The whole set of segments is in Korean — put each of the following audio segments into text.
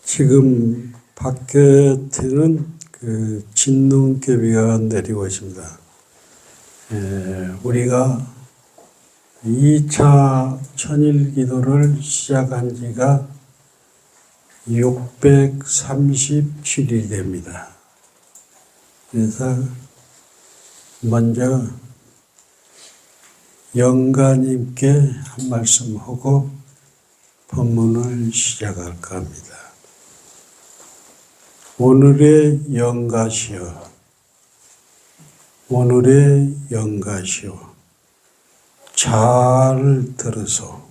지금 바깥에는 진눈깨비가 내리고 있습니다. 우리가 2차 천일 기도를 시작한 지가 637일이 됩니다. 그래서 먼저 영가님께 한 말씀 하고 법문을 시작할까 합니다. 오늘의 영가시여, 오늘의 영가시여, 잘 들으소.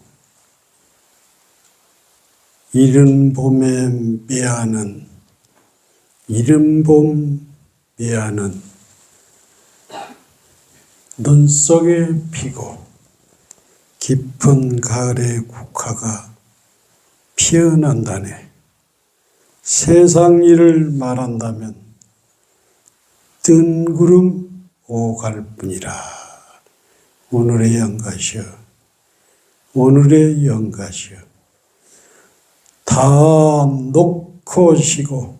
이른 봄에 매하는, 이른 봄 매하는 눈 속에 피고 깊은 가을의 국화가 피어난다네. 세상 일을 말한다면 뜬구름 오갈 뿐이라. 오늘의 영가시여, 오늘의 영가시여, 다 놓고 쉬고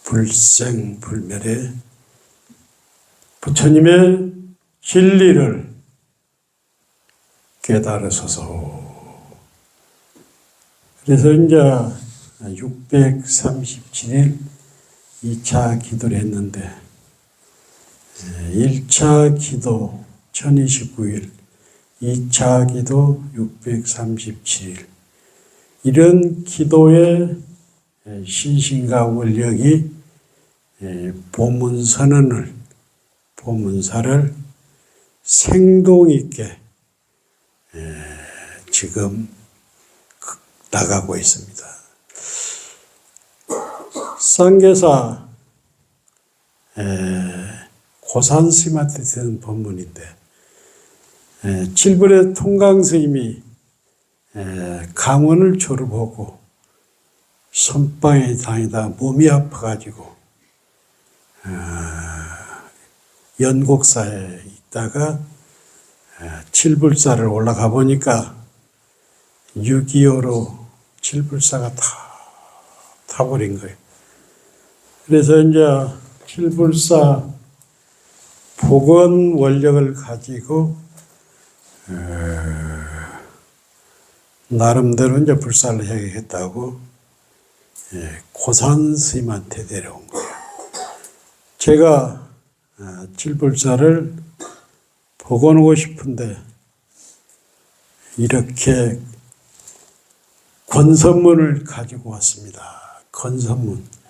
불생불멸의 부처님의 진리를 깨달으소서. 그래서 이제 637일 2차 기도를 했는데 1차 기도 1029일, 2차 기도 637일, 이런 기도의 신신과 원력이 보문사를 생동 있게 지금 나가고 있습니다. 쌍계사 고산스님한테 드는 법문인데, 칠불의 통강스님이 강원을 졸업하고 선방에 다니다 몸이 아파가지고 연곡사에 있다가 칠불사를 올라가 보니까 6.25로 칠불사가 다 타버린 거예요. 그래서 이제 칠불사 복원 원력을 가지고 나름대로 이제 불사를 해야겠다고 고산 스님한테 내려온 거예요. 제가 칠불사를 복원하고 싶은데 이렇게 권선문을 가지고 왔습니다. 권선문.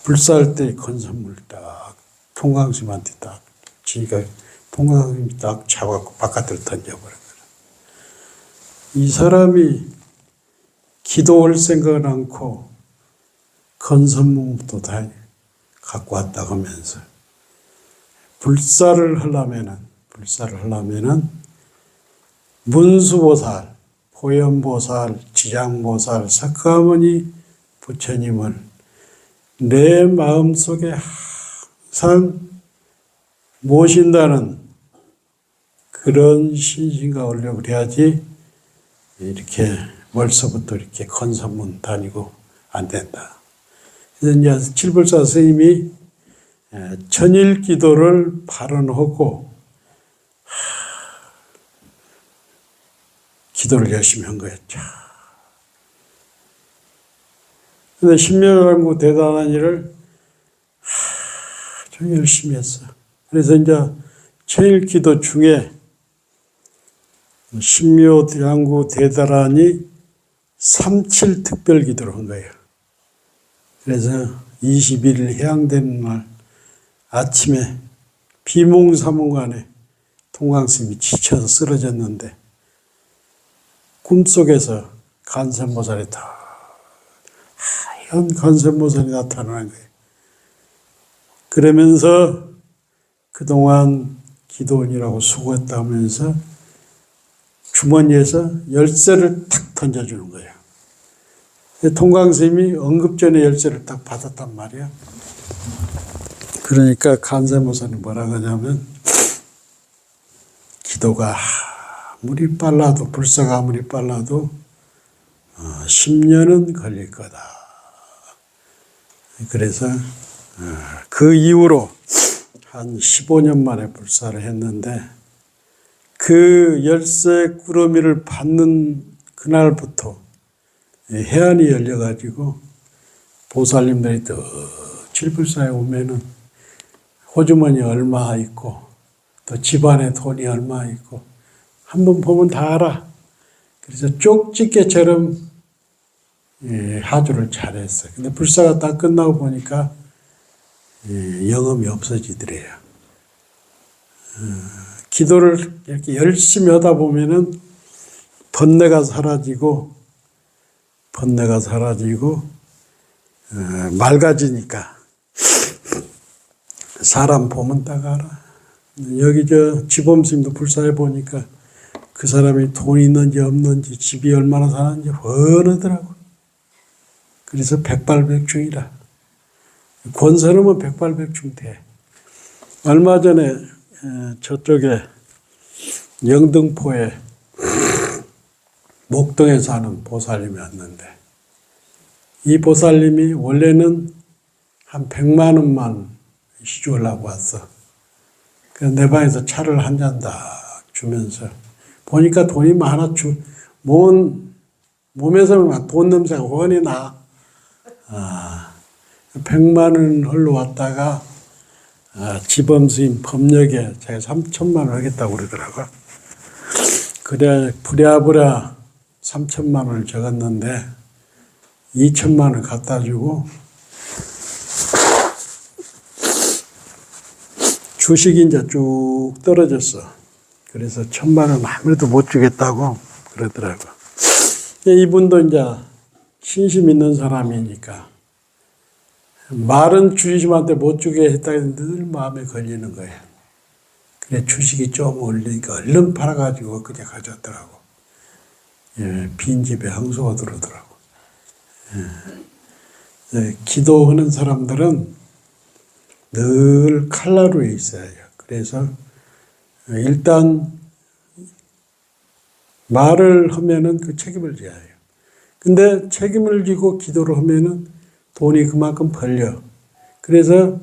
불사할 때 권선문을 딱 통강스님한테 딱 지가 통강스님이 딱 잡아갖고 바깥으로 던져버린 거예요. 이 사람이 기도할 생각은 않고 권선문부터 다 갖고 왔다 하면서 불사를 하려면은 문수보살, 보현보살, 지장보살, 석가모니 부처님을 내 마음속에 항상 모신다는 그런 신신과 원력을 해야지 이렇게 벌써부터 이렇게 건선문 다니고 안 된다. 그래서 이제 칠불사 스님이 천일 기도를 발언하고 기도를 열심히 한 거예요. 근데 신묘강구 대단한 일을 아주 열심히 했어요. 그래서 이제 천일 기도 중에 신묘강구 대단한이 37 특별 기도를 한 거예요. 그래서 21일 해양되는 날 아침에 비몽사몽간에 통강스님이 지쳐서 쓰러졌는데 꿈속에서 간선보살이 다 하얀 간선보살이 나타나는 거예요. 그러면서 그동안 기도원이라고 수고했다면서 주머니에서 열쇠를 탁 던져주는 거예요. 통강스님이 응급전에 열쇠를 딱 받았단 말이야. 그러니까 간선보살이 뭐라 하냐면 기도가 아무리 빨라도, 불사가 아무리 빨라도 10년은 걸릴 거다. 그래서 그 이후로 한 15년 만에 불사를 했는데 그 열쇠 꾸러미를 받는 그날부터 해안이 열려가지고 보살님들이 또 칠불사에 오면은 호주머니 얼마 있고 또 집안에 돈이 얼마 있고 한번 보면 다 알아. 그래서 쪽집게처럼 하주를 잘했어요. 근데 불사가 딱 끝나고 보니까 영험이 없어지더래요. 기도를 이렇게 열심히 하다 보면은 번뇌가 사라지고 맑아지니까 사람 보면 딱 알아. 여기 지범스님도 불사해 보니까 그 사람이 돈이 있는지 없는지 집이 얼마나 사는지 훤하더라고. 그래서 백발백중이라. 권선음은 백발백중 돼. 얼마 전에 저쪽에 영등포에 목동에 사는 보살님이 왔는데 이 보살님이 원래는 한 100만 원만 시주하려고 왔어. 그래서 내 방에서 차를 한 잔 딱 주면서 보니까 돈이 많아. 몸에서 돈 냄새가 훤히 나. 100만 원 흘러왔다가 지범스님 법력에 제가 3천만 원 하겠다고 그러더라고. 그래 부랴부랴 3천만 원을 적었는데 2천만 원 갖다 주고 주식이 이제 쭉 떨어졌어. 그래서 1,000만 원 아무래도 못 주겠다고 그러더라고. 이분도 이제 신심 있는 사람이니까 말은 주심한테 못 주게 했다 했는데 늘 마음에 걸리는 거예요. 그래 주식이 좀 올리니까 얼른 팔아가지고 그냥 가졌더라고. 빈집에 항소가 들어오더라고. 기도하는 사람들은 늘 칼라루에 있어야 해요. 그래서 일단 말을 하면은 그 책임을 져야 해요. 근데 책임을 지고 기도를 하면은 돈이 그만큼 벌려. 그래서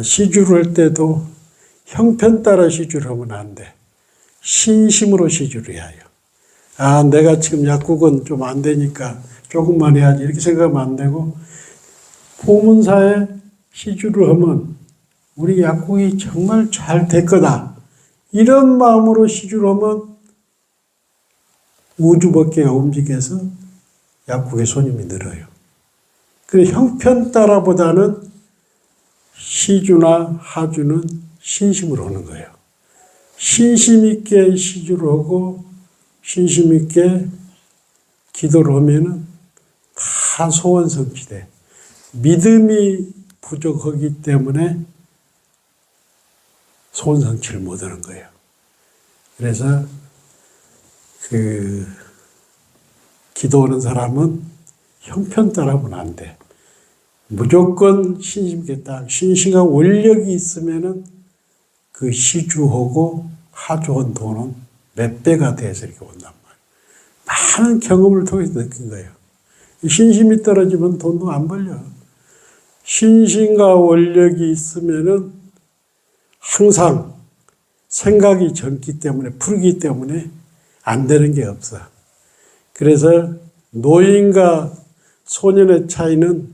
시주를 할 때도 형편 따라 시주를 하면 안 돼. 신심으로 시주를 해야 해요. 내가 지금 약국은 좀 안 되니까 조금만 해야지 이렇게 생각하면 안 되고 포문사에 시주를 하면 우리 약국이 정말 잘 될 거다. 이런 마음으로 시주를 하면 우주법계가 움직여서 약국의 손님이 늘어요. 그래서 형편 따라보다는 시주나 하주는 신심으로 하는 거예요. 신심 있게 시주를 하고 신심 있게 기도를 하면은 다 소원 성취돼. 믿음이 부족하기 때문에 소원 성취를 못 하는 거예요. 그래서 기도하는 사람은 형편 따라하면 안 돼. 무조건 신심 있게 딱 신심과 원력이 있으면은 그 시주하고 하주한 돈은 몇 배가 돼서 이렇게 온단 말이에요. 많은 경험을 통해서 느낀 거예요. 신심이 떨어지면 돈도 안 벌려. 신심과 원력이 있으면은 항상 생각이 젊기 때문에 푸르기 때문에 안 되는 게 없어. 그래서 노인과 소년의 차이는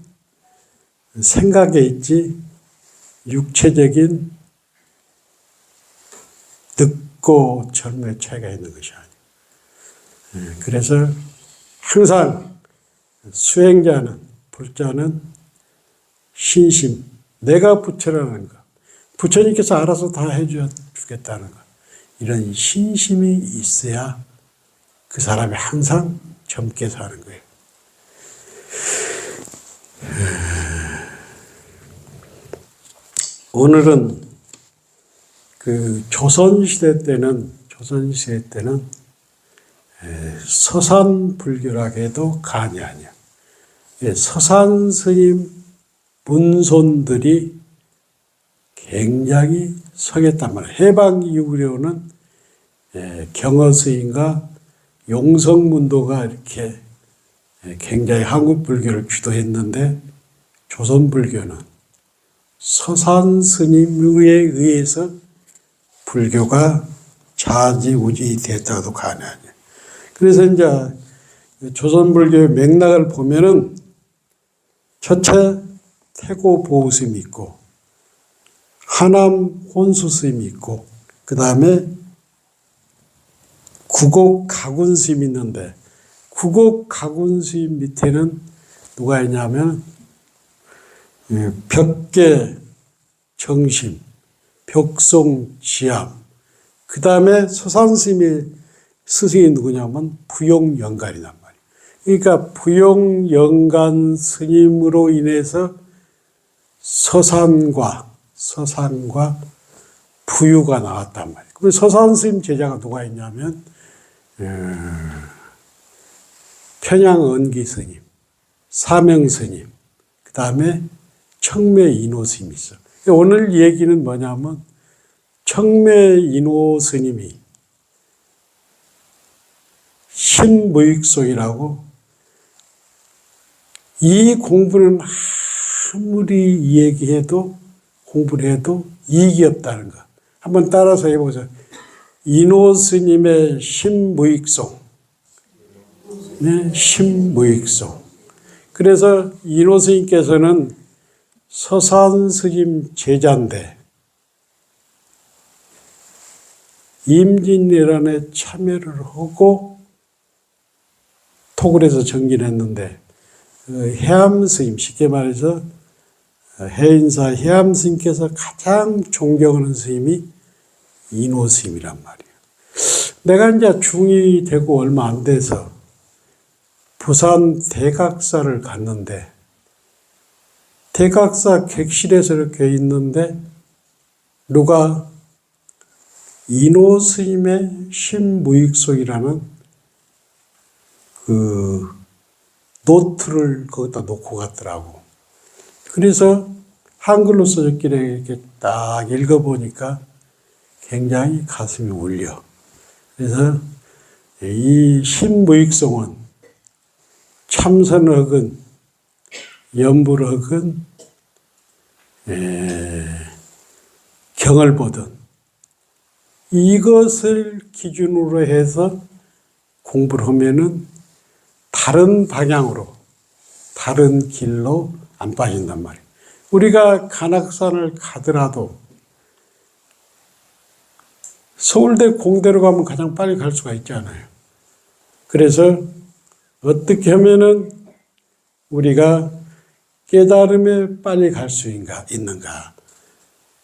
생각에 있지 육체적인 늙고 젊음의 차이가 있는 것이 아니에요. 그래서 항상 수행자는 불자는 신심, 내가 부처라는 것, 부처님께서 알아서 다 해주겠다는 것, 이런 신심이 있어야 그 사람이 항상 젊게 사는 거예요. 오늘은 조선시대 때는 서산 불교라고 해도 간이 아니야. 서산 스님 문손들이 굉장히 서겠단 말이에요. 해방 이후로는 경허 스님과 용성문도가 이렇게 굉장히 한국 불교를 주도했는데 조선불교는 서산 스님에 의해서 불교가 좌지우지 됐다고도 가능하죠. 그래서 이제 조선불교의 맥락을 보면은 첫째 태고 보우스님이 있고 하남 혼수 스님이 있고 그 다음에 구곡 가군 스님이 있는데 구곡 가군 스님 밑에는 누가 있냐면 벽계 정심, 벽송 지암, 그 다음에 서산 스승이 누구냐면 부용영간이란 말이에요. 그러니까 부용영간 스님으로 인해서 서산과 부유가 나왔단 말이에요. 그럼 서산 스님 제자가 누가 있냐면 편양언기 스님, 사명 스님, 그 다음에 청매 인호 스님이 있어. 오늘 얘기는 뭐냐면 청매 인호 스님이 신무익송이라고 이 공부는 아무리 얘기해도 공부를 해도 이익이 없다는 거. 한번 따라서 해보세요. 인호 스님의 신무익송. 네, 신무익송. 그래서 인호 스님께서는 서산 스님 제자인데 임진왜란에 참여를 하고 토굴에서 정진했는데 해암 스님, 쉽게 말해서 해인사 해암 스님께서 가장 존경하는 스님이 인호 스님이란 말이에요. 내가 이제 중2 되고 얼마 안 돼서 부산 대각사를 갔는데 대각사 객실에서 이렇게 있는데 누가 인호 스님의 신무익송이라는 그 노트를 거기다 놓고 갔더라고. 그래서 한글로 써졌길래 이렇게 딱 읽어보니까 굉장히 가슴이 울려. 그래서 이 신무익송은 참선억은, 연불억은, 경을 보든 이것을 기준으로 해서 공부를 하면은 다른 방향으로, 다른 길로 안 빠진단 말이에요. 우리가 관악산을 가더라도 서울대 공대로 가면 가장 빨리 갈 수가 있잖아요. 그래서 어떻게 하면은 우리가 깨달음에 빨리 갈 수 있는가.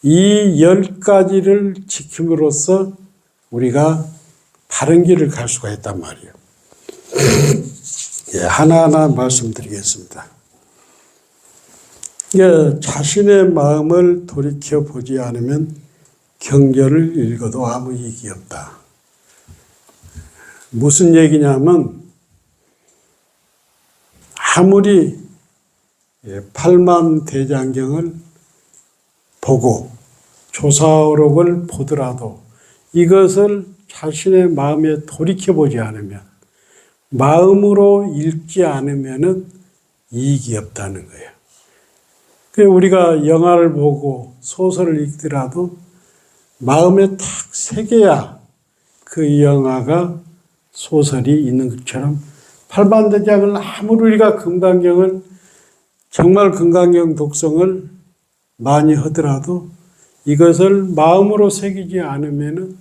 이 10가지를 지킴으로써 우리가 바른 길을 갈 수가 있단 말이에요. 예, 하나하나 말씀드리겠습니다. 예, 자신의 마음을 돌이켜보지 않으면 경전을 읽어도 아무 이익이 없다. 무슨 얘기냐면 아무리 팔만대장경을 보고 조사오록을 보더라도 이것을 자신의 마음에 돌이켜보지 않으면, 마음으로 읽지 않으면 이익이 없다는 거예요. 우리가 영화를 보고 소설을 읽더라도 마음에 탁 새겨야 그 영화가 소설이 있는 것처럼 팔만대장을 아무리 우리가 금강경을 정말 금강경 독성을 많이 하더라도 이것을 마음으로 새기지 않으면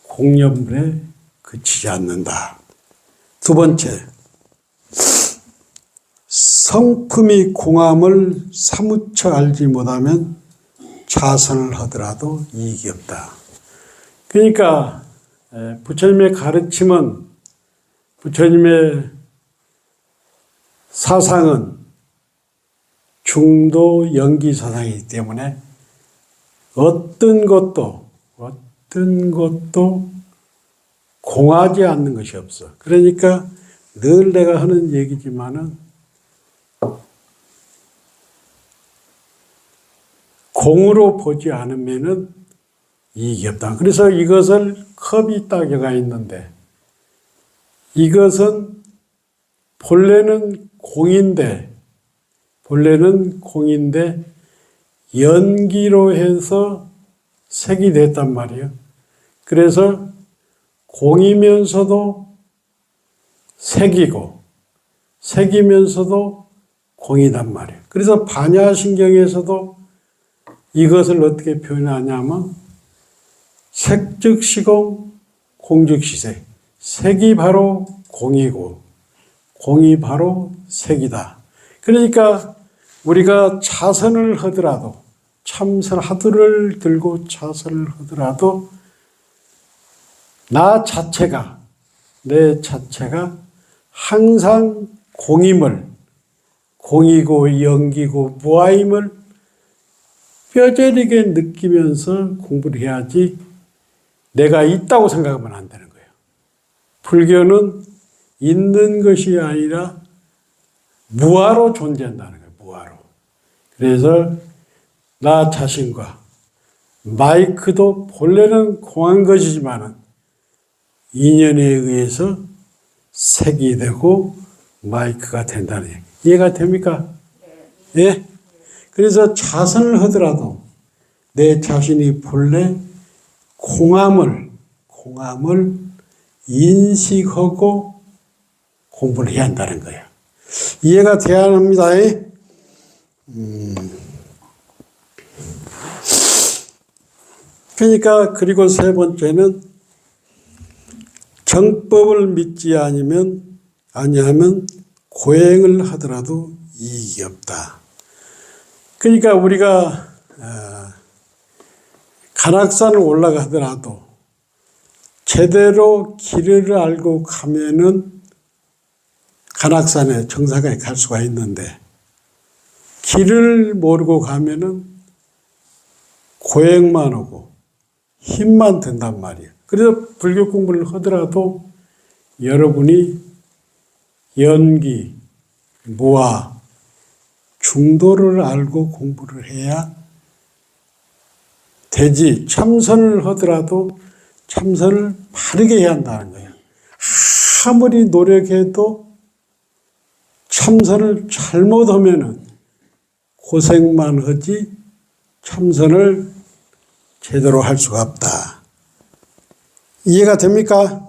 공념물에 그치지 않는다. 두 번째, 성품이 공함을 사무쳐 알지 못하면 자선을 하더라도 이익이 없다. 그러니까 부처님의 가르침은, 부처님의 사상은 중도 연기 사상이기 때문에 어떤 것도 공하지 않는 것이 없어. 그러니까 늘 내가 하는 얘기지만은 공으로 보지 않으면은 이익이 없다. 그래서 이것을 컵이 딱 여가 있는데 이것은 본래는 공인데 본래는 공인데 연기로 해서 색이 됐단 말이에요. 그래서 공이면서도 색이고 색이면서도 공이단 말이에요. 그래서 반야신경에서도 이것을 어떻게 표현하냐면 색즉시공, 공즉시색. 색이 바로 공이고 공이 바로 색이다. 그러니까 우리가 차선을 하더라도 참선 하두를 들고 차선을 하더라도 나 자체가 내 자체가 항상 공임을 공이고 연기고 무아임을 뼈저리게 느끼면서 공부를 해야지 내가 있다고 생각하면 안 되는 거예요. 불교는 있는 것이 아니라 무아로 존재한다는 거예요. 무아로. 그래서 나 자신과 마이크도 본래는 공한 것이지만 인연에 의해서 색이 되고 마이크가 된다는 얘기. 이해가 됩니까? 예? 그래서 차선을 하더라도 내 자신이 본래 공함을 인식하고 공부를 해야 한다는 거예요. 이해가 돼야 합니다. 그러니까 그리고 세 번째는 정법을 믿지 아니하면 고행을 하더라도 이익이 없다. 그러니까 우리가 간악산을 올라가더라도 제대로 길을 알고 가면은 간악산에 정상에 갈 수가 있는데 길을 모르고 가면은 고행만 하고 힘만 든단 말이에요. 그래서 불교 공부를 하더라도 여러분이 연기, 무아, 중도를 알고 공부를 해야 되지. 참선을 하더라도 참선을 바르게 해야 한다는 거예요. 아무리 노력해도 참선을 잘못하면은 고생만 하지 참선을 제대로 할 수가 없다. 이해가 됩니까?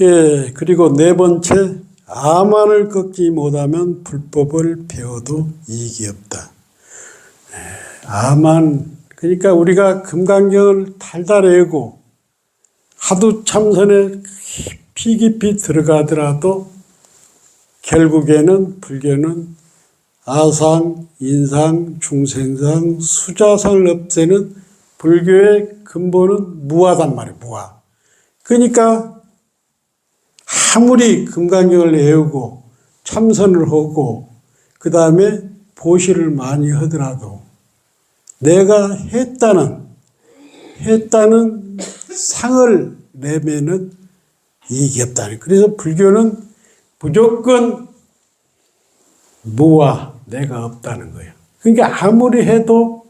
예, 그리고 네 번째, 아만을 꺾지 못하면 불법을 배워도 이익이 없다. 아만, 그러니까 우리가 금강경을 달달 외우고 하도 참선에 깊이 들어가더라도 결국에는 불교는 아상, 인상, 중생상, 수자상을 없애는 불교의 근본은 무아단 말이에요. 무아. 그러니까 아무리 금강경을 외우고 참선을 하고 그 다음에 보시를 많이 하더라도 내가 했다는 상을 내면은 이익이 없다는. 그래서 불교는 무조건 무아, 내가 없다는 거예요. 그러니까 아무리 해도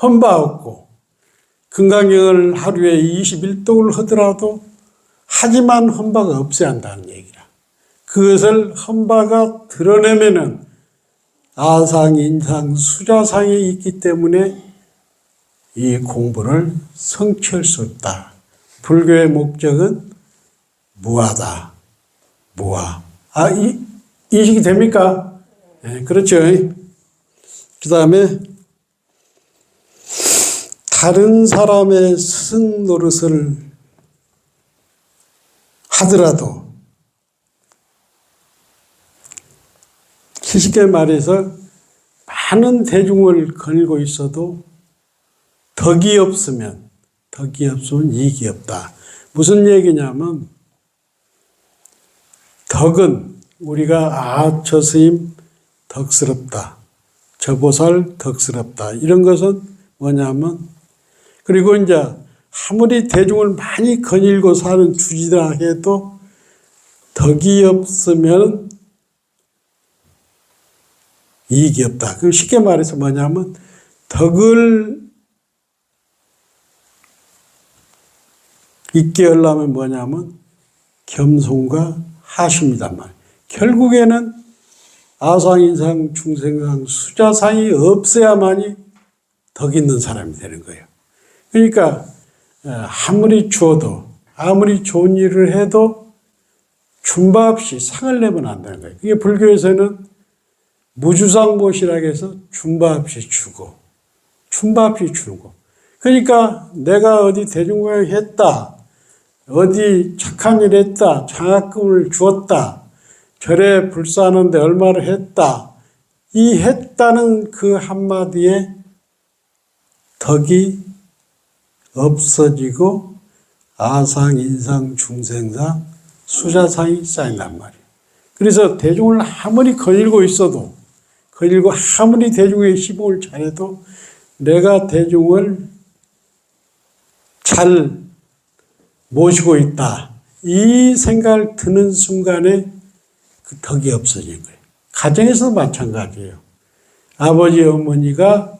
헌바 없고 금강경을 하루에 21독을 하더라도 하지만 헌바가 없어야 한다는 얘기라. 그것을 헌바가 드러내면은 아상, 인상, 수자상이 있기 때문에 이 공부를 성취할 수 없다. 불교의 목적은 무아다. 무아. 인식이 됩니까? 네, 그렇죠. 그 다음에 다른 사람의 스승 노릇을 하더라도 쉽게 말해서 많은 대중을 거닐고 있어도 덕이 없으면 이익이 없다. 무슨 얘기냐면 덕은 우리가 저 스님 덕스럽다. 저 보살 덕스럽다. 이런 것은 뭐냐면 그리고 이제 아무리 대중을 많이 거닐고 사는 주지라 해도 덕이 없으면 이익이 없다. 그 쉽게 말해서 뭐냐면 덕을 있게 하려면 뭐냐면 겸손과 하심이단 말이에요. 결국에는 아상인상 중생상 수자상이 없어야만이 덕 있는 사람이 되는 거예요. 그러니까 아무리 주어도 아무리 좋은 일을 해도 준바 없이 상을 내면 안 되는 거예요. 그게 불교에서는 무주상보시라고 해서 준바 없이 주고 준바 없이 주는 거. 그러니까 내가 어디 대중공양 했다, 어디 착한 일 했다, 장학금을 주었다, 절에 불사하는데 얼마를 했다, 이 했다는 그 한마디에 덕이 없어지고 아상, 인상, 중생상, 수자상이 쌓인단 말이에요. 그래서 대중을 아무리 거닐고 있어도, 거닐고 아무리 대중의 시봉을 잘해도 내가 대중을 잘 모시고 있다, 이 생각을 드는 순간에 그 덕이 없어진 거예요. 가정에서도 마찬가지예요. 아버지, 어머니가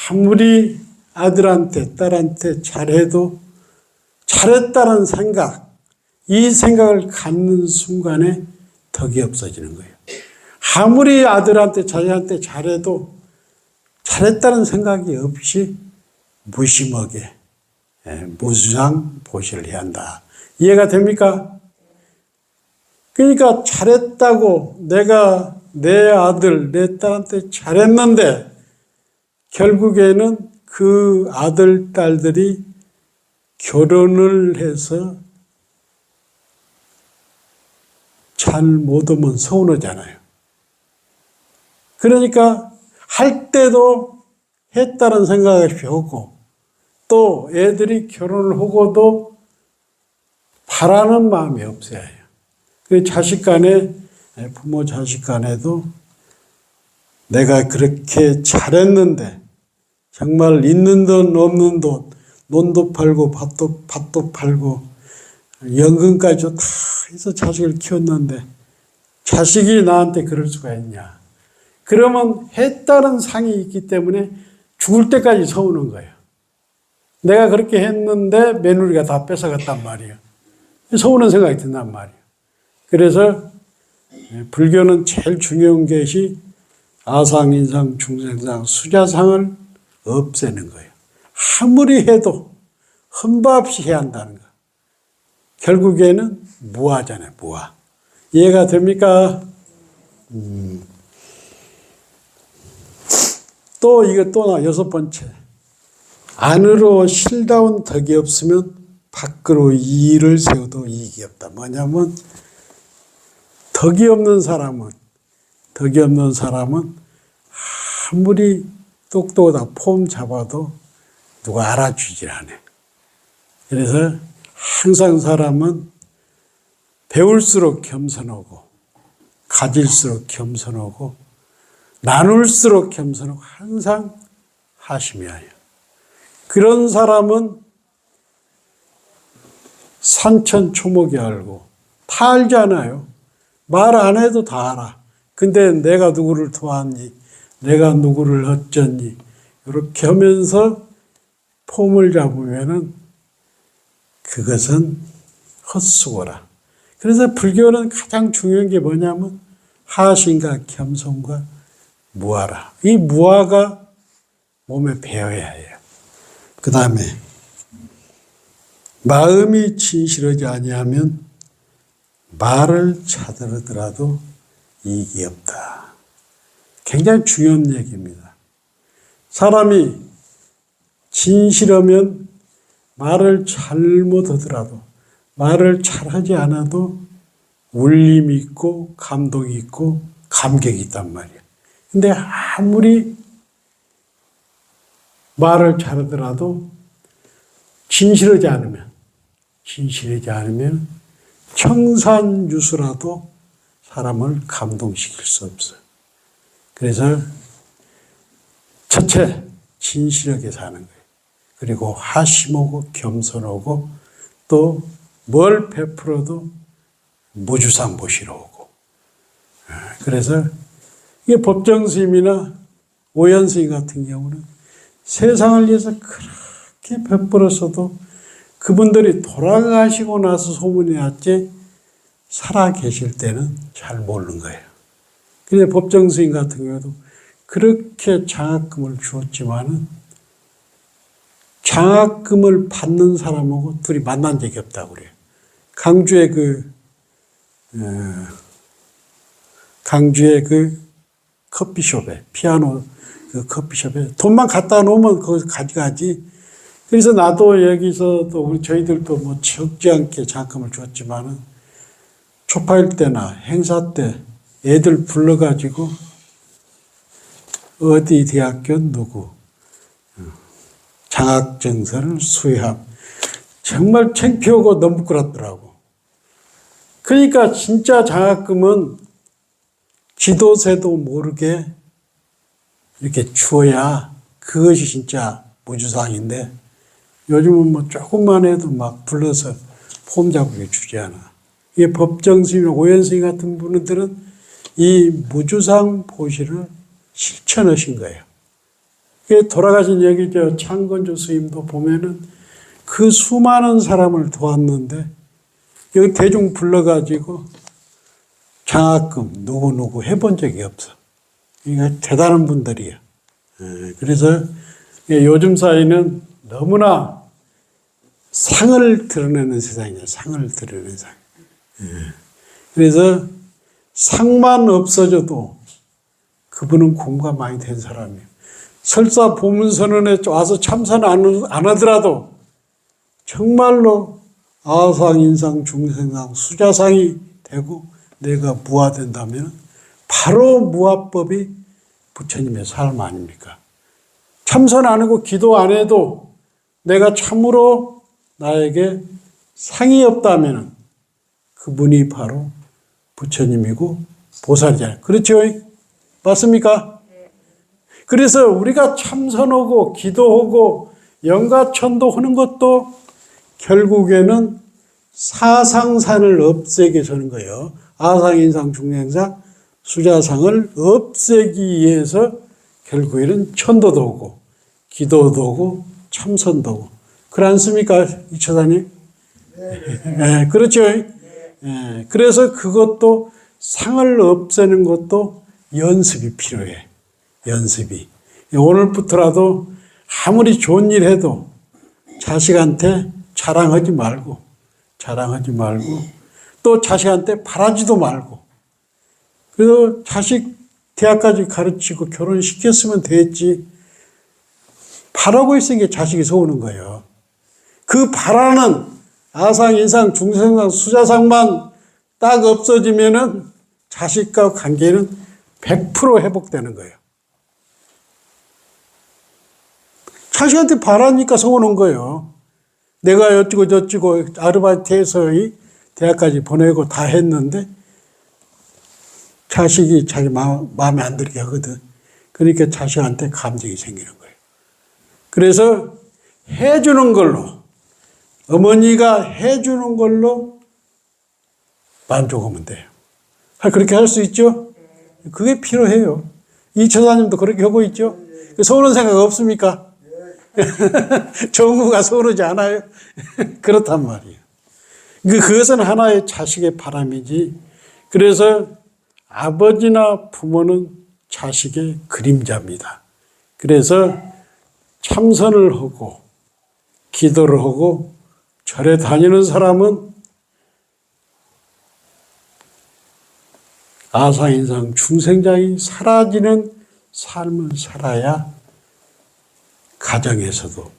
아무리 아들한테, 딸한테 잘해도 잘했다는 생각, 이 생각을 갖는 순간에 덕이 없어지는 거예요. 아무리 아들한테, 자녀한테 잘해도 잘했다는 생각이 없이 무심하게 무주상 보시를 해야 한다. 이해가 됩니까? 그러니까 잘했다고 내가 내 아들, 내 딸한테 잘했는데 결국에는 그 아들, 딸들이 결혼을 해서 잘 못하면 서운하잖아요. 그러니까 할 때도 했다는 생각이 없고 또 애들이 결혼을 하고도 바라는 마음이 없어야 해요. 그 자식 간에, 부모 자식 간에도 내가 그렇게 잘했는데 정말 있는 돈 없는 돈, 논도 팔고 밭도 팔고 연금까지도 다 해서 자식을 키웠는데 자식이 나한테 그럴 수가 있냐. 그러면 했다는 상이 있기 때문에 죽을 때까지 서우는 거예요. 내가 그렇게 했는데 며느리가 다 뺏어갔단 말이에요. 서우는 생각이 든단 말이에요. 그래서 불교는 제일 중요한 것이 아상, 인상, 중생상, 수자상을 없애는 거예요. 아무리 해도 흠바 없이 해야 한다는 거. 결국에는 무아잖아요, 무아. 이해가 됩니까? 또 이거 또 여섯 번째. 안으로 실다운 덕이 없으면 밖으로 이의를 세워도 이익이 없다. 뭐냐면 덕이 없는 사람은 아무리 똑똑하다 폼 잡아도 누가 알아주질 않아요. 그래서 항상 사람은 배울수록 겸손하고 가질수록 겸손하고 나눌수록 겸손하고 항상 하심이에요. 그런 사람은 산천초목이 알고 다 알잖아요. 말 안 해도 다 알아. 근데 내가 누구를 도왔니? 내가 누구를 어쩌니? 이렇게 하면서 폼을 잡으면은 그것은 헛수고라. 그래서 불교는 가장 중요한 게 뭐냐면 하심과 겸손과 무아라. 이 무아가 몸에 배어야 해요. 그 다음에 마음이 진실하지 아니하면 말을 찾으더라도 이익이 없다. 굉장히 중요한 얘기입니다. 사람이 진실하면 말을 잘못하더라도 말을 잘하지 않아도 울림이 있고 감동이 있고 감격이 있단 말이에요. 근데 아무리 말을 잘하더라도 진실하지 않으면 청산유수라도 사람을 감동시킬 수 없어요. 그래서 첫째 진실하게 사는 거예요. 그리고 하심하고 겸손하고 또 뭘 베풀어도 무주상보시로 오고. 그래서 이게 법정스님이나 오연스님 같은 경우는 세상을 위해서 그렇게 베풀었어도 그분들이 돌아가시고 나서 소문이 났지 살아 계실 때는 잘 모르는 거예요. 근데 법정 스님 같은 경우에도 그렇게 장학금을 주었지만은 장학금을 받는 사람하고 둘이 만난 적이 없다고 그래요. 강주의 커피숍에, 피아노 그 커피숍에 돈만 갖다 놓으면 거기서 가져가지. 그래서 나도 여기서 저희들도 뭐 적지 않게 장학금을 줬지만은 초파일 때나 행사 때 애들 불러가지고 어디 대학교 누구 장학증서를 수여함. 정말 창피하고 너무 부끄럽더라고. 그러니까 진짜 장학금은 지도세도 모르게 이렇게 주어야 그것이 진짜 무주상인데 요즘은 뭐 조금만 해도 막 불러서 폼 잡고 주지 않아. 이게 법정스님, 오현스님 같은 분들은 이 무주상 보시를 실천하신 거예요. 돌아가신 여기 창건조 스님도 보면은 그 수많은 사람을 도왔는데 여기 대중 불러가지고 장학금 누구 해본 적이 없어. 그러니까 대단한 분들이야. 그래서 요즘 사회는 너무나 상을 드러내는 세상이야. 상을 드러내는 세상. 그래서 상만 없어져도 그분은 공부가 많이 된 사람이에요. 설사 보문선언에 와서 참선 안 하더라도 정말로 아상, 인상, 중생상, 수자상이 되고 내가 무화된다면 바로 무화법이 부처님의 삶 아닙니까? 참선 안 하고 기도 안 해도 내가 참으로 나에게 상이 없다면 그분이 바로 부처님이고 보살이잖아요. 그렇죠? 맞습니까? 그래서 우리가 참선하고 기도하고 영가천도 하는 것도 결국에는 사상산을 없애게 하는 거예요. 아상, 인상, 중생상, 수자상을 없애기 위해서 결국에는 천도도 오고 기도도 오고 참선도 오고 그렇지 않습니까? 이처사님? 네, 그렇죠. 네, 그래서 그것도 상을 없애는 것도 연습이 필요해. 연습이. 오늘부터라도 아무리 좋은 일 해도 자식한테 자랑하지 말고 또 자식한테 바라지도 말고 그래서 자식 대학까지 가르치고 결혼시켰으면 됐지 바라고 있으니까 자식이 서우는 거예요. 그 바라는 아상, 인상, 중생상, 수자상만 딱 없어지면은 자식과 관계는 100% 회복되는 거예요. 자식한테 바라니까 서우는 거예요. 내가 어찌고 저찌고 아르바이트해서 대학까지 보내고 다 했는데 자식이 자기 마음에 안 들게 하거든. 그러니까 자식한테 감정이 생기는 거예요. 그래서 해주는 걸로 어머니가 해주는 걸로 만족하면 돼요. 그렇게 할 수 있죠? 그게 필요해요. 이 처사님도 그렇게 하고 있죠? 서운한 생각 없습니까? 정부가 서운하지 않아요? 그렇단 말이에요. 그것은 하나의 자식의 바람이지. 그래서 아버지나 부모는 자식의 그림자입니다. 그래서 참선을 하고 기도를 하고 절에 다니는 사람은 아상인상 중생장이 사라지는 삶을 살아야 가정에서도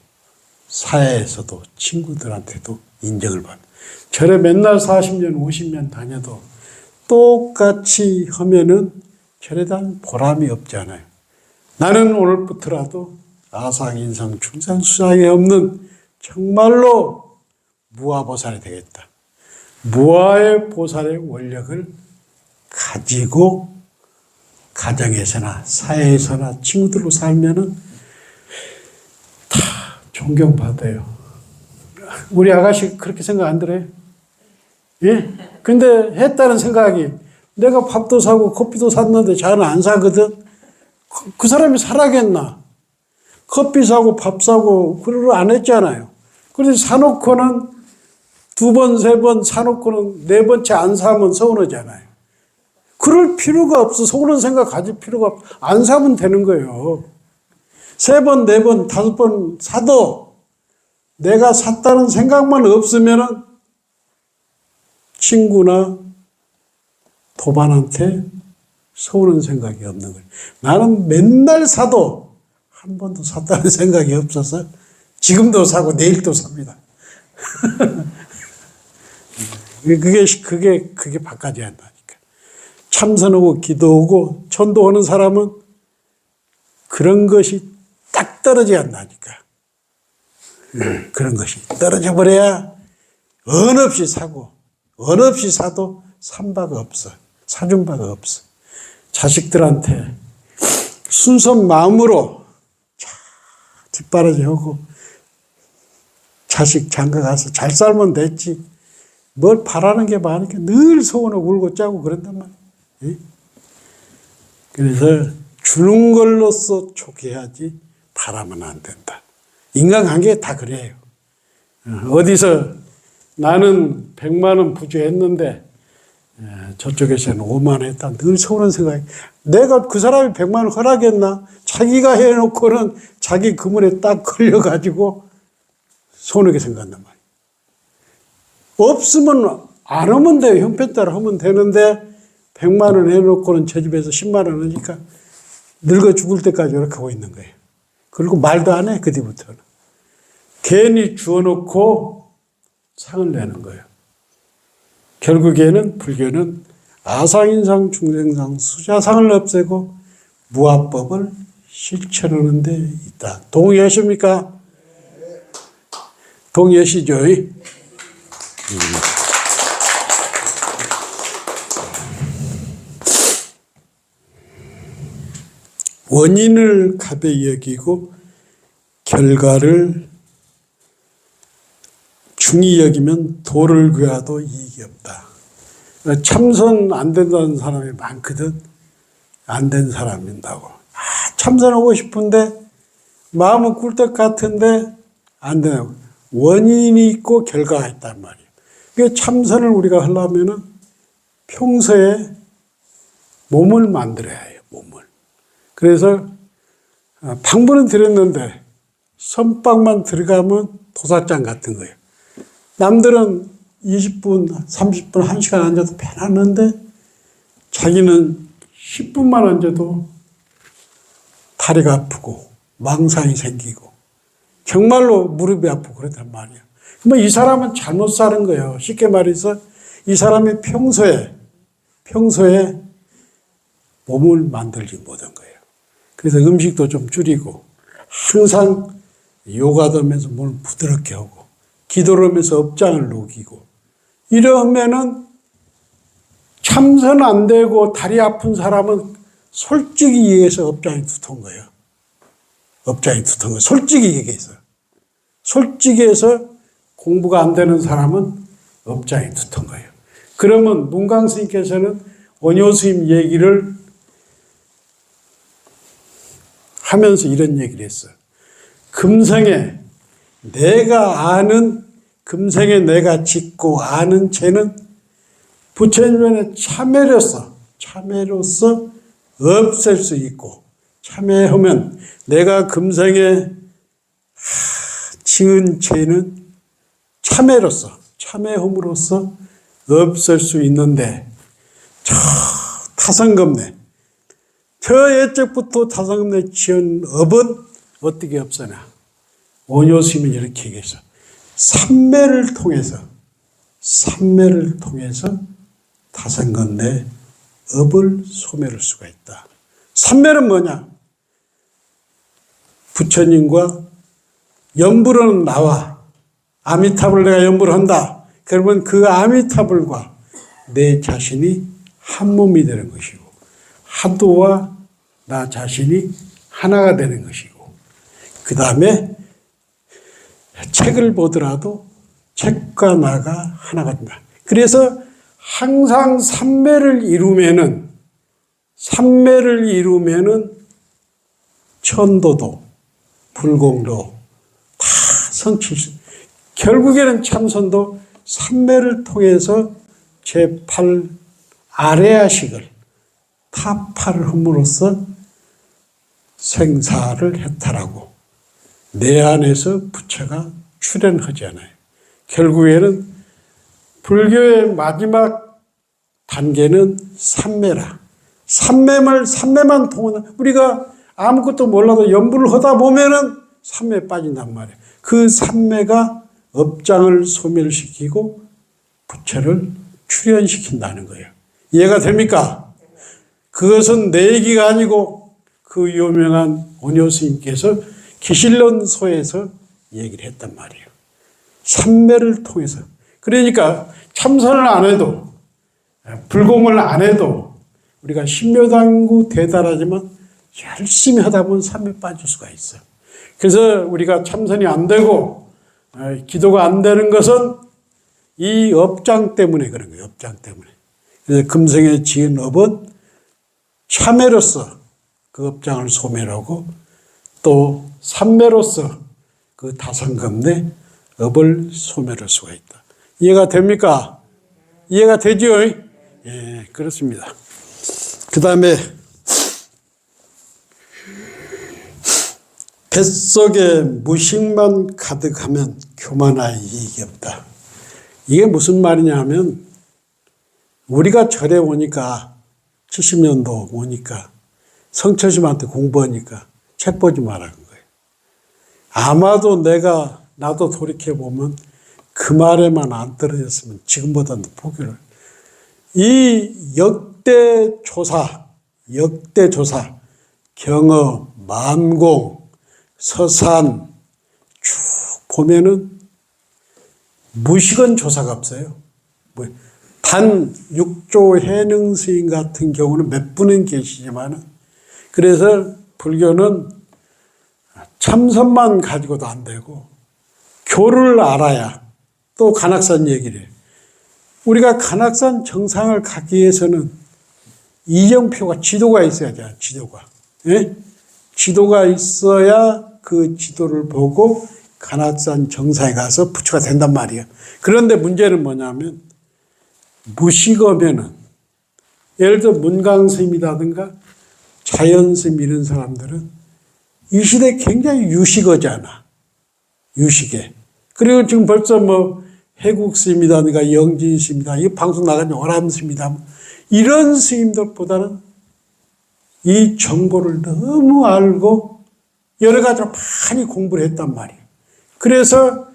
사회에서도 친구들한테도 인정을 받는. 절에 맨날 40년 50년 다녀도 똑같이 하면은 절에 대한 보람이 없잖아요. 나는 오늘부터라도 아상인상 중생수상에 없는 정말로 무아보살이 되겠다. 무아의 보살의 원력을 가지고 가정에서나 사회에서나 친구들로 살면은 다 존경받아요. 우리 아가씨 그렇게 생각 안 들어요? 예? 근데 했다는 생각이 내가 밥도 사고 커피도 샀는데 자는 안 사거든? 그 사람이 살아겠나? 커피 사고 밥 사고 그걸 안 했잖아요. 그래서 사놓고는 2번, 3번 사놓고는 4번째 안 사면 서운하잖아요. 그럴 필요가 없어. 속으로는 생각 가질 필요가 없어. 안 사면 되는 거예요. 3번, 4번, 5번 사도 내가 샀다는 생각만 없으면은 친구나 도반한테 서우는 생각이 없는 거예요. 나는 맨날 사도 한 번도 샀다는 생각이 없어서 지금도 사고 내일도 삽니다. 그게 바꿔져야 한다니까. 참선하고 기도하고 전도하는 사람은 그런 것이 딱 떨어져야 한다니까. 그런 것이 떨어져 버려야 언 없이 사고, 언 없이 사도 산 바가 없어. 사준 바가 없어. 자식들한테 순수한 마음으로 뒷바라지 하고 자식 장가 가서 잘 살면 됐지. 뭘 바라는 게 많으니까 늘 소원하고 울고 짜고 그런단 말이야. 그래서 주는 걸로써 좋게 해야지 바라면 안 된다. 인간관계 다 그래요. 어디서 나는 100만 원 부주했는데 저쪽에서는 5만 원 했다. 늘 서운한 생각이. 내가 그 사람이 100만 원 허락했나? 자기가 해놓고는 자기 그물에 딱 걸려가지고 손해게 생각한단 말이야. 없으면 안 하면 돼요. 형편 따라 하면 되는데 100만 원 해놓고는 제 집에서 10만 원 하니까 늙어 죽을 때까지 이렇게 하고 있는 거예요. 그리고 말도 안 해. 그 뒤부터는. 괜히 주워놓고 상을 내는 거예요. 결국에는 불교는 아상인상, 중생상, 수자상을 없애고 무아법을 실천하는 데 있다. 동의하십니까? 동의하시죠? 원인을 가벼이 여기고 결과를 중히 여기면 도를 구해도 이익이 없다. 참선 안 된다는 사람이 많거든. 안 된 사람인다고. 참선하고 싶은데 마음은 꿀떡 같은데 안 되냐고. 원인이 있고 결과가 있단 말이에요. 그러니까 참선을 우리가 하려면은 평소에 몸을 만들어야 해요. 몸을. 그래서 방문은 드렸는데 선방만 들어가면 도사장 같은 거예요. 남들은 20분, 30분, 1시간 앉아도 편안한데 자기는 10분만 앉아도 다리가 아프고 망상이 생기고 정말로 무릎이 아프고 그렇단 말이야. 그러면 이 사람은 잘못 사는 거예요. 쉽게 말해서 이 사람이 평소에 몸을 만들지 못한 거예요. 그래서 음식도 좀 줄이고 항상 요가도 하면서 몸을 부드럽게 하고 기도를 하면서 업장을 녹이고 이러면은 참선 안 되고 다리 아픈 사람은 솔직히 얘기해서 업장이 두터운 거예요. 업장이 두터운 거예요. 솔직히 얘기해서. 솔직히 해서 공부가 안 되는 사람은 업장이 두터운 거예요. 그러면 문강 스님께서는 원효 스님 얘기를 하면서 이런 얘기를 했어요. 금생에 내가 아는, 금생에 내가 짓고 아는 죄는 부처님의 참회로서 없앨 수 있고, 참회하면 내가 금생에 지은 죄는 참회함으로써 없앨 수 있는데, 타성겁내, 저 옛적부터 타성겁내 지은 업은 어떻게 없어나? 원효 스님은 이렇게 얘기했어. 삼매를 통해서 타성겁내 업을 소멸할 수가 있다. 삼매는 뭐냐? 부처님과 연불은 나와. 아미타불을 내가 연불을 한다. 그러면 그 아미타불과 내 자신이 한 몸이 되는 것이고, 하도와 나 자신이 하나가 되는 것이고, 그 다음에 책을 보더라도 책과 나가 하나가 된다. 그래서 항상 삼매를 이루면은 천도도, 불공도 다 성취할 수, 결국에는 참선도 삼매를 통해서 제8 아레아식을 타파를 함으로써 생사를 해탈하고 내 안에서 부처가 출현하잖아요. 결국에는 불교의 마지막 단계는 삼매라. 삼매만 통하는, 우리가 아무것도 몰라도 연불을 하다 보면은 삼매에 빠진단 말이에요. 그 삼매가 업장을 소멸시키고 부처를 출현시킨다는 거예요. 이해가 됩니까? 그것은 내 얘기가 아니고 그 유명한 오뇨 스님께서 기실론서에서 얘기를 했단 말이에요. 삼매를 통해서. 그러니까 참선을 안 해도, 불공을 안 해도 우리가 신묘당구 대단하지만 열심히 하다 보면 삼매에 빠질 수가 있어요. 그래서 우리가 참선이 안 되고 기도가 안 되는 것은 이 업장 때문에 그런 거예요. 업장 때문에. 그래서 금생에 지은 업은 참매로서 그 업장을 소멸하고 또 삼매로서 그 다성금내 업을 소멸할 수가 있다. 이해가 됩니까? 이해가 되죠? 예, 그렇습니다. 그 다음에 뱃속에 무식만 가득하면 교만할 이익이 없다. 이게 무슨 말이냐 하면 우리가 절에 오니까 70년도 오니까 성처심한테 공부하니까 책 보지 말라는 거예요. 아마도 나도 돌이켜보면 그 말에만 안 떨어졌으면 지금보다도 포기를. 이 역대 조사, 경어, 만공, 서산 쭉 보면은 무식은 조사가 없어요. 단 육조 해능 스님 같은 경우는 몇 분은 계시지만, 그래서 불교는 참선만 가지고도 안 되고 교를 알아야 또 간악산 얘기를 해요. 우리가 간악산 정상을 가기 위해서는 이정표가, 지도가 있어야죠. 지도가. 예? 지도가 있어야 그 지도를 보고 간악산 정상에 가서 부처가 된단 말이에요. 그런데 문제는 뭐냐면 무식하면은, 예를 들어 문강스님이라든가 자연스님 이런 사람들은 이 시대에 굉장히 유식하잖아. 유식해. 그리고 지금 벌써 해국스님이라든가 영진스님이다, 이 방송 나간 오람스님이다, 이런 스님들보다는 이 정보를 너무 알고 여러 가지로 많이 공부를 했단 말이에요. 그래서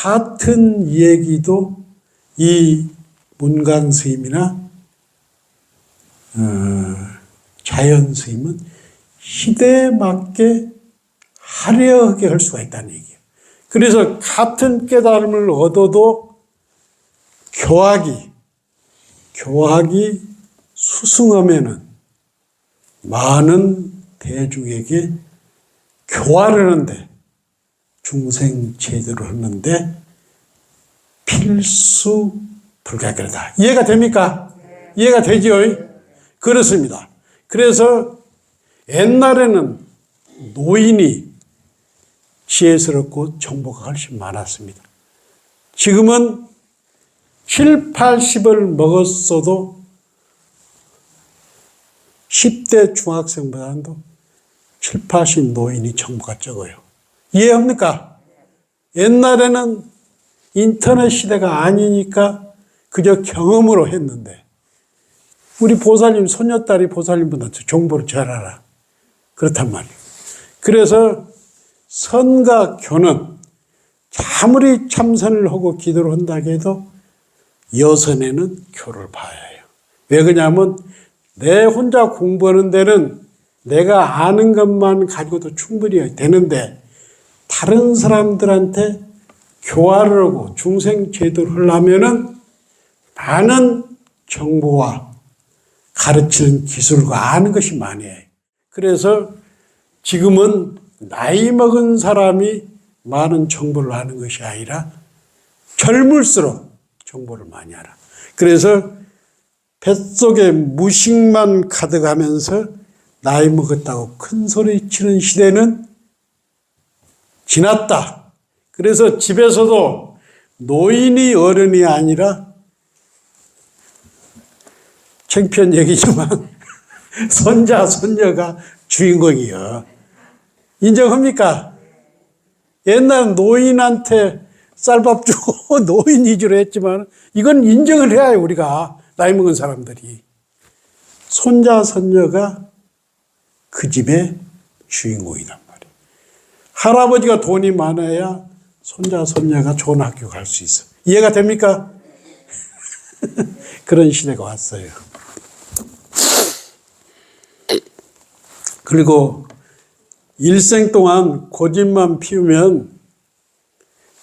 같은 얘기도 이 문강 스님이나 자연 스님은 시대에 맞게 화려하게 할 수가 있다는 얘기예요. 그래서 같은 깨달음을 얻어도 교학이 수승하면은 많은 대중에게 교화를 하는데, 중생 제도를 하는데 필수 불가결하다. 이해가 됩니까? 이해가 되죠? 그렇습니다. 그래서 옛날에는 노인이 지혜스럽고 정보가 훨씬 많았습니다. 지금은 7, 80을 먹었어도 10대 중학생보다도 7, 80 노인이 정보가 적어요. 이해합니까? 옛날에는 인터넷 시대가 아니니까 그저 경험으로 했는데, 우리 보살님, 손녀딸이 보살님보다 정보를 잘 알아. 그렇단 말이에요. 그래서 선과 교는 아무리 참선을 하고 기도를 한다고 해도 여선에는 교를 봐야 해요. 왜 그러냐면 내 혼자 공부하는 데는 내가 아는 것만 가지고도 충분히 되는데, 다른 사람들한테 교화를 하고 중생 제도를 하려면은 많은 정보와 가르치는 기술과 아는 것이 많아요. 그래서 지금은 나이 먹은 사람이 많은 정보를 아는 것이 아니라 젊을수록 정보를 많이 알아. 그래서 뱃속에 무식만 가득하면서 나이 먹었다고 큰 소리 치는 시대는 지났다. 그래서 집에서도 노인이 어른이 아니라, 창피한 얘기지만 손자, 손녀가 주인공이요. 인정합니까? 옛날 노인한테 쌀밥 주고 노인 위주로 했지만 이건 인정을 해야 해요, 우리가. 나이 먹은 사람들이. 손자, 손녀가 그 집의 주인공이란 말이에요. 할아버지가 돈이 많아야 손자, 손녀가 좋은 학교 갈 수 있어. 이해가 됩니까? 그런 시대가 왔어요. 그리고 일생 동안 고집만 피우면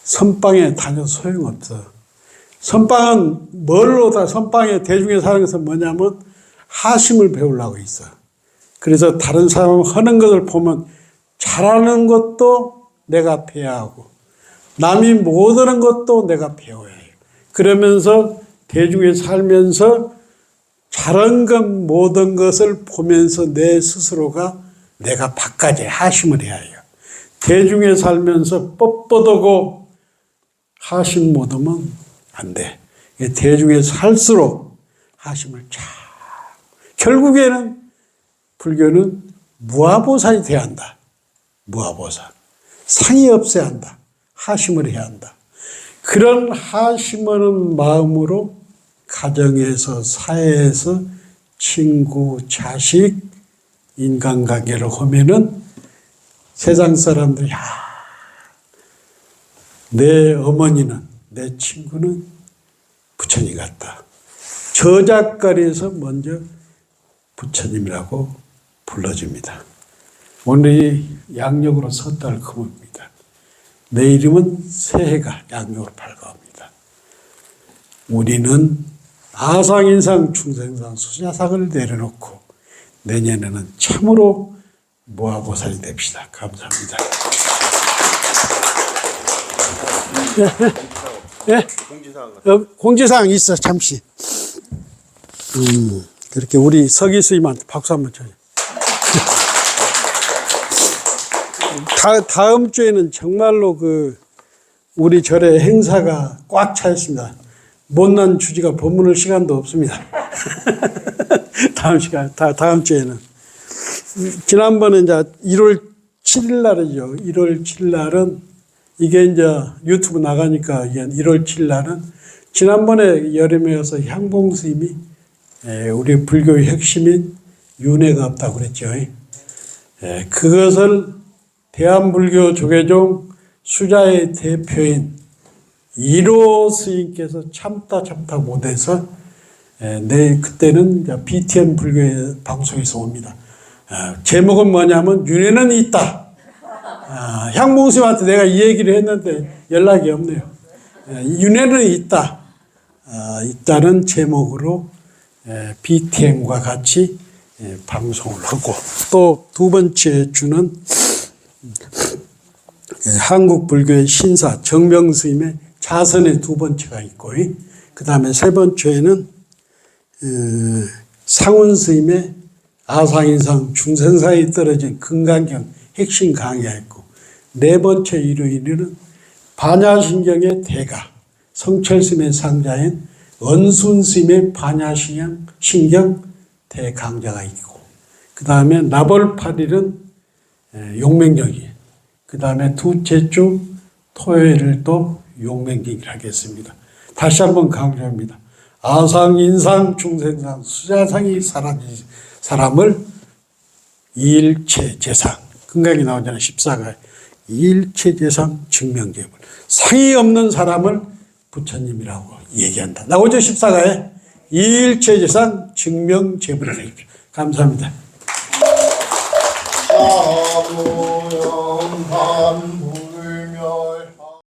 선방에 다녀도 소용없어. 선방은 선방에 대중에 사는 것은 뭐냐면 하심을 배우려고 있어. 그래서 다른 사람 하는 것을 보면 잘하는 것도 내가 배워야 하고 남이 못하는 것도 내가 배워야 해요. 그러면서 대중에 살면서 잘한 것 못한 것을 보면서 내 스스로가 내가 바꿔야 하심을 해야 해요. 대중에 살면서 뻣뻣하고 하심 못하면 안 돼. 대중에 살수록 하심을 잘. 결국에는 불교는 무아보살이 돼야 한다. 무아보살. 상이 없어야 한다. 하심을 해야 한다. 그런 하심하는 마음으로 가정에서, 사회에서, 친구, 자식, 인간관계를 하면은 세상 사람들이, 내 어머니는, 내 친구는 부처님 같다. 저작거리에서 먼저 부처님이라고 불러줍니다. 오늘이 양력으로 섣달 금입니다. 내일이면 새해가 양력으로 밝아옵니다. 우리는 아상인상 중생상 수자상을 내려놓고 내년에는 참으로 무아보살이 됩시다. 감사합니다. 예? 공지사항 있어, 잠시. 그렇게 우리 서기 스님한테 박수 한번 쳐요. 다음 주에는 정말로 우리 절에 행사가 꽉 차 있습니다. 못난 주지가 법문을 시간도 없습니다. 다음 주에는. 지난번에 이제 1월 7일 날이죠. 1월 7일 날은 이게 이제 유튜브 나가니까 1월 7일 날은 지난번에 여름에서 향봉 스님이 우리 불교의 핵심인 윤회가 없다고 그랬죠. 그것을 대한불교 조계종 수자의 대표인 1호 스님께서 참다 못해서 그때는 BTN 불교의 방송에서 옵니다. 제목은 뭐냐면 윤회는 있다. 향봉 스님한테 내가 이 얘기를 했는데 연락이 없네요. 윤회는 있다. 있다는 제목으로 BTN과 같이 방송을 하고 또 두 번째 주는 한국 불교의 신사 정명 스님의 자선의 두 번째가 있고 그 다음에 세 번째는 상훈 스님의 아상인상 중생사에 떨어진 금강경 핵심 강의가 있고 네 번째 일요일에는 반야신경의 대가 성철 스님의 상자인 언순 스님의 반야신경 대강자가 있고 그 다음에 나벌 8일은 용맹경이 그 다음에 둘째 주 토요일을 또 용맹경을 하겠습니다. 다시 한번 강조합니다. 아상, 인상, 중생상, 수자상이 사라진 사람을 일체재상 금강이 나오잖아요. 14가 일체재상 증명제물 상이 없는 사람을 부처님이라고 얘기한다. 나오죠 14가에 일체재상 증명제물을 해주십시오. 감사합니다. 아무영